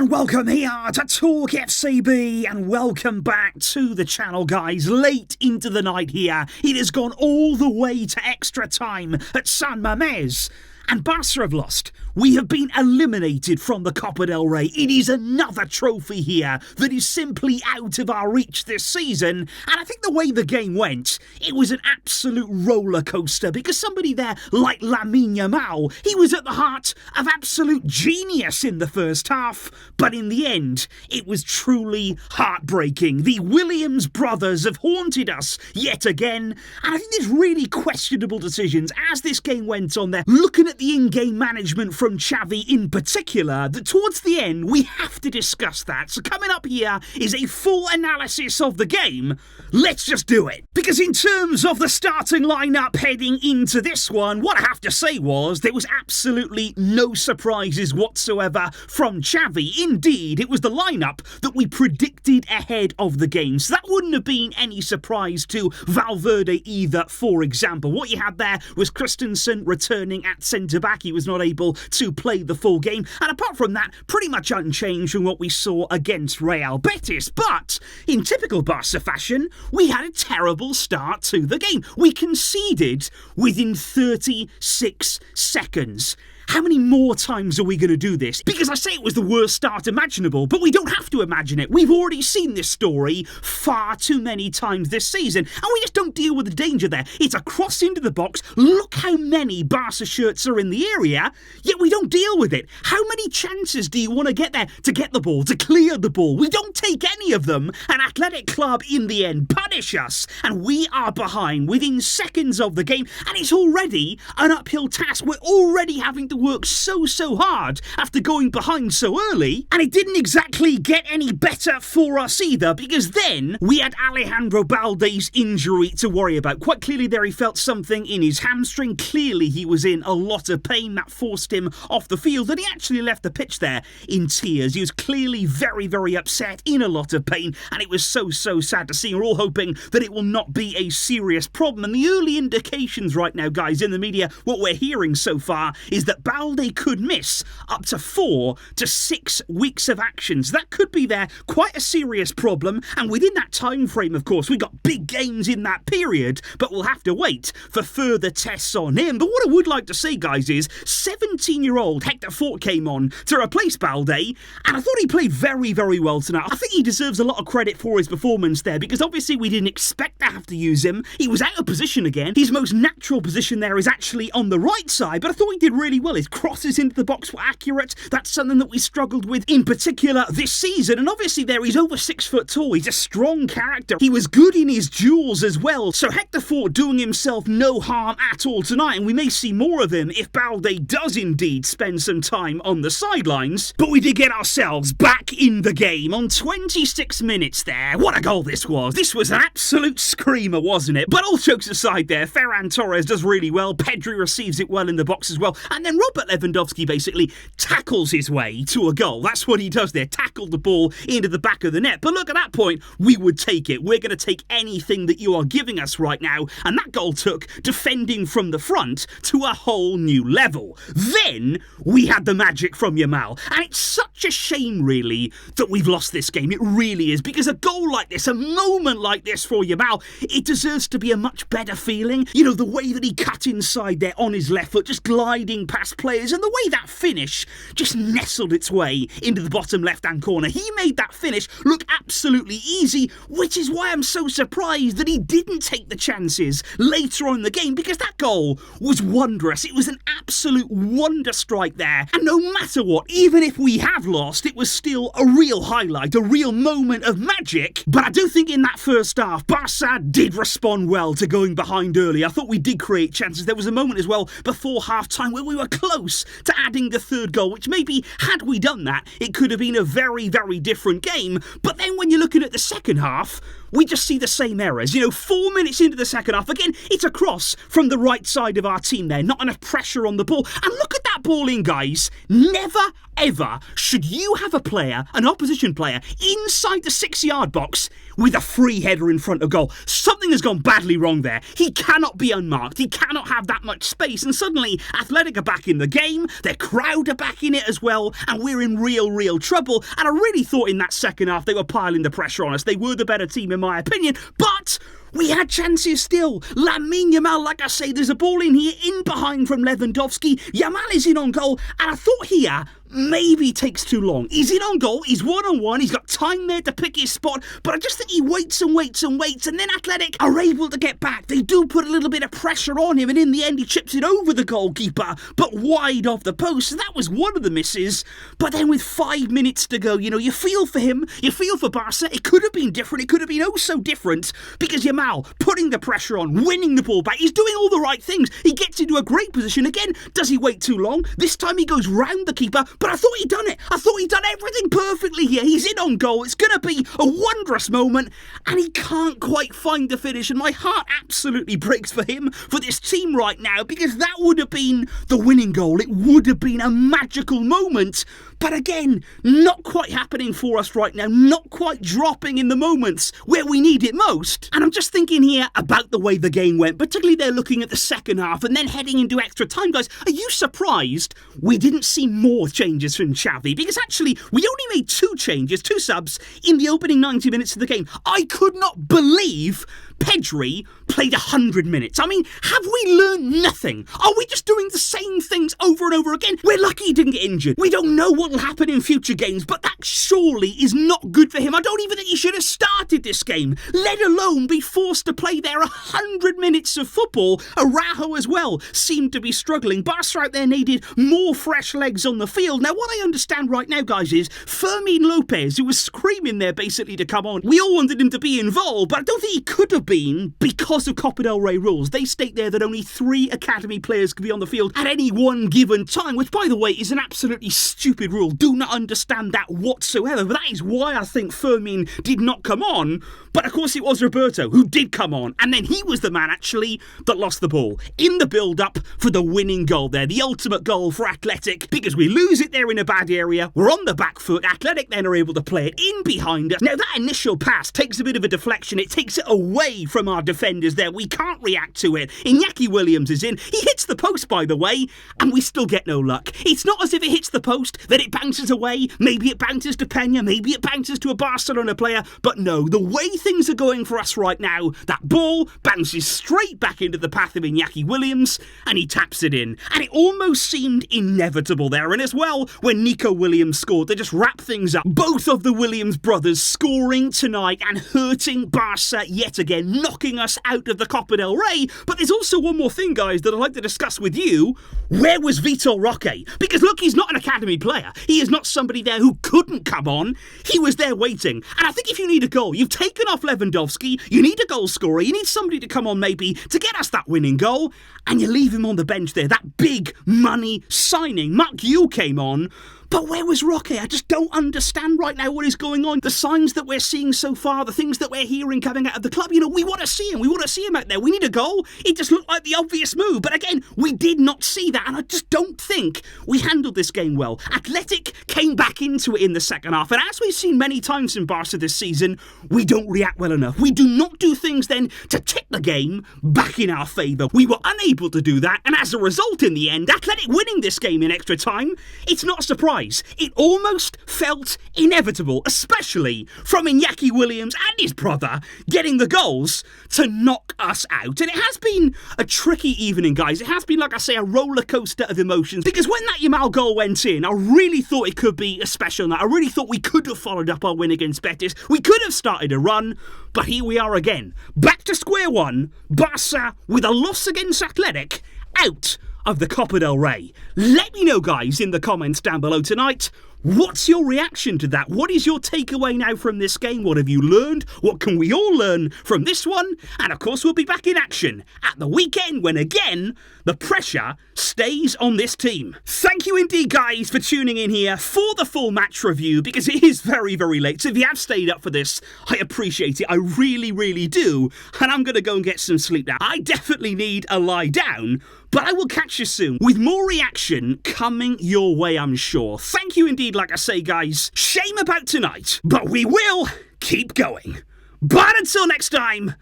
and welcome here to TalkFCB, and welcome back to the channel, guys. Late into the night here, it has gone all the way to extra time at San Mamés, and Barça have lost. We have been eliminated from the Copa del Rey. It is another trophy here that is simply out of our reach this season. And I think the way the game went, it was an absolute roller coaster, because somebody there like Lamine Yamal, he was at the heart of absolute genius in the first half. But in the end, it was truly heartbreaking. The Williams brothers have haunted us yet again. And I think there's really questionable decisions as this game went on there. Looking at the in-game management from Xavi in particular, that towards the end we have to discuss that. So coming up here is a full analysis of the game. Let's just do it. Because in terms of the starting lineup heading into this one, what I have to say was there was absolutely no surprises whatsoever from Xavi. Indeed, it was the lineup that we predicted ahead of the game. So that wouldn't have been any surprise to Valverde either, for example. What you had there was Christensen returning at centre-back. He was not able to play the full game, and apart from that, pretty much unchanged from what we saw against Real Betis. But in typical Barça fashion, we had a terrible start to the game. We conceded within 36 seconds. How many more times are we going to do this? Because I say it was the worst start imaginable, but we don't have to imagine it. We've already seen this story far too many times this season, and we just don't deal with the danger there. It's a cross into the box. Look how many Barca shirts are in the area, yet we don't deal with it. How many chances do you want to get there to get the ball, to clear the ball? We don't take any of them, and Athletic Club in the end punish us, and we are behind within seconds of the game, and it's already an uphill task. We're already having to work so hard after going behind so early, and it didn't exactly get any better for us either, because then we had Alejandro Balde's injury to worry about. Quite clearly there he felt something in his hamstring. Clearly he was in a lot of pain. That forced him off the field, and he actually left the pitch there in tears. He was clearly very upset, in a lot of pain, and it was so sad to see. We're all hoping that it will not be a serious problem, and the early indications right now, guys, in the media, what we're hearing so far is that Balde could miss up to 4 to 6 weeks of action. So that could be there quite a serious problem, and within that time frame, of course, we got big games in that period, but we'll have to wait for further tests on him. But what I would like to say, guys, is 17-year-old Hector Fort came on to replace Balde, and I thought he played very well tonight. I think he deserves a lot of credit for his performance there, because obviously we didn't expect to have to use him. He was out of position again. His most natural position there is actually on the right side, but I thought he did really well. His crosses into the box were accurate. That's something that we struggled with in particular this season, and obviously there he's over 6 foot tall. He's a strong character. He was good in his duels as well, so Hector Fort doing himself no harm at all tonight, and we may see more of him if Balde does indeed spend some time on the sidelines. But we did get ourselves back in the game on 26 minutes there. What a goal this was. This was an absolute screamer, wasn't it? But all jokes aside there, Ferran Torres does really well. Pedri receives it well in the box as well, and then Robert Lewandowski basically tackles his way to a goal. That's what he does there, tackled the ball into the back of the net. But look, at that point, we would take it. We're going to take anything that you are giving us right now, and that goal took defending from the front to a whole new level. Then we had the magic from Yamal, and it's such a shame, really, that we've lost this game. It really is, because a goal like this, a moment like this for Yamal, it deserves to be a much better feeling. You know, the way that he cut inside there on his left foot, just gliding past players, and the way that finish just nestled its way into the bottom left-hand corner. He made that finish look absolutely easy, which is why I'm so surprised that he didn't take the chances later on in the game, because that goal was wondrous. It was an absolute wonder strike there, and no matter what, even if we have lost, it was still a real highlight, a real moment of magic. But I do think in that first half, Barca did respond well to going behind early. I thought we did create chances. There was a moment as well before half-time where we were close to adding the third goal, which maybe had we done that, it could have been a very different game. But then when you're looking at the second half, we just see the same errors. You know, 4 minutes into the second half, again, it's a cross from the right side of our team there. Not enough pressure on the ball. And look at that ball in, guys. Never, ever should you have a player, an opposition player, inside the 6-yard box with a free header in front of goal? Something has gone badly wrong there. He cannot be unmarked. He cannot have that much space. And suddenly, Athletic are back in the game. Their crowd are back in it as well. And we're in real trouble. And I really thought in that second half they were piling the pressure on us. They were the better team in my opinion. But we had chances still. Lamine Yamal, like I say, there's a ball in here, in behind from Lewandowski. Yamal is in on goal, and I thought here, maybe takes too long. He's in on goal, he's one-on-one, he's got time there to pick his spot, but I just think he waits, and then Athletic are able to get back. They do put a little bit of pressure on him, and in the end he chips it over the goalkeeper, but wide off the post. So that was one of the misses. But then with 5 minutes to go, you feel for him, you feel for Barca. It could have been different, it could have been oh so different, because Yamal putting the pressure on, winning the ball back, he's doing all the right things. He gets into a great position again. Does he wait too long? This time he goes round the keeper, but I thought he'd done it. I thought he'd done everything perfectly here. He's in on goal. It's going to be a wondrous moment, and he can't quite find the finish, and my heart absolutely breaks for him, for this team right now, because that would have been the winning goal. It would have been a magical moment, but again, not quite happening for us right now, not quite dropping in the moments where we need it most. And I'm just thinking here about the way the game went, particularly they're looking at the second half and then heading into extra time. Guys, are you surprised we didn't see more changes from Xavi? Because actually, we only made 2 changes, 2 subs, in the opening 90 minutes of the game. I could not believe Pedri played 100 minutes. I mean, have we learned nothing? Are we just doing the same things over and over again? We're lucky he didn't get injured. We don't know what will happen in future games, but that surely is not good for him. I don't even think he should have started this game, let alone be forced to play there 100 minutes of football. Araujo as well seemed to be struggling. Barca out there needed more fresh legs on the field. Now, what I understand right now, guys, is Fermin Lopez, who was screaming there basically to come on. We all wanted him to be involved, but I don't think he could have been because of Copa del Rey rules. They state there that only 3 academy players can be on the field at any one given time, which, by the way, is an absolutely stupid rule. Do not understand that whatsoever, but that is why I think Fermin did not come on. But of course it was Roberto who did come on, and then he was the man actually that lost the ball in the build-up for the winning goal there, the ultimate goal for Athletic, because we lose it there in a bad area. We're on the back foot. Athletic then are able to play it in behind us. Now that initial pass takes a bit of a deflection. It takes it away from our defenders there. We can't react to it. Inaki Williams is in. He hits the post, by the way, and we still get no luck. It's not as if it hits the post, that it bounces away. Maybe it bounces to Peña, maybe it bounces to a Barcelona player, but no, the way things are going for us right now, that ball bounces straight back into the path of Inaki Williams, and he taps it in. And it almost seemed inevitable there. And as well, when Nico Williams scored, they just wrapped things up. Both of the Williams brothers scoring tonight and hurting Barca yet again, knocking us out of the Copa del Rey. But there's also one more thing, guys, that I'd like to discuss with you. Where was Vitor Roque? Because look, he's not an academy player. He is not somebody there who couldn't come on. He was there waiting. And I think if you need a goal, you've taken off Lewandowski, you need a goal scorer, you need somebody to come on maybe to get us that winning goal, and you leave him on the bench there. That big money signing. Mark Yu came on. But where was Roque? I just don't understand right now what is going on. The signs that we're seeing so far, the things that we're hearing coming out of the club, we want to see him. We want to see him out there. We need a goal. It just looked like the obvious move. But again, we did not see that, and I just don't think we handled this game well. Athletic came back into it in the second half, and as we've seen many times in Barca this season, we don't react well enough. We do not do things then to tip the game back in our favour. We were unable to do that, and as a result, in the end, Athletic winning this game in extra time, it's not a surprise. It almost felt inevitable, especially from Inaki Williams and his brother getting the goals to knock us out. And it has been a tricky evening, guys. It has been, like I say, a roller coaster of emotions, because when that Yamal goal went in, I really thought it could be a special night. I really thought we could have followed up our win against Betis. We could have started a run, but here we are again, back to square one. Barca with a loss against Athletic, out of the Copa del Rey. Let me know, guys, in the comments down below tonight. What's your reaction to that? What is your takeaway now from this game? What have you learned? What can we all learn from this one? And of course, we'll be back in action at the weekend when, again, the pressure stays on this team. Thank you indeed, guys, for tuning in here for the full match review, because it is very, very late. So if you have stayed up for this, I appreciate it. I really, really do. And I'm going to go and get some sleep now. I definitely need a lie down. But I will catch you soon with more reaction coming your way, I'm sure. Thank you indeed, like I say, guys. Shame about tonight, but we will keep going. But until next time,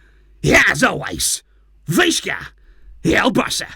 as always, Visca, el Barça.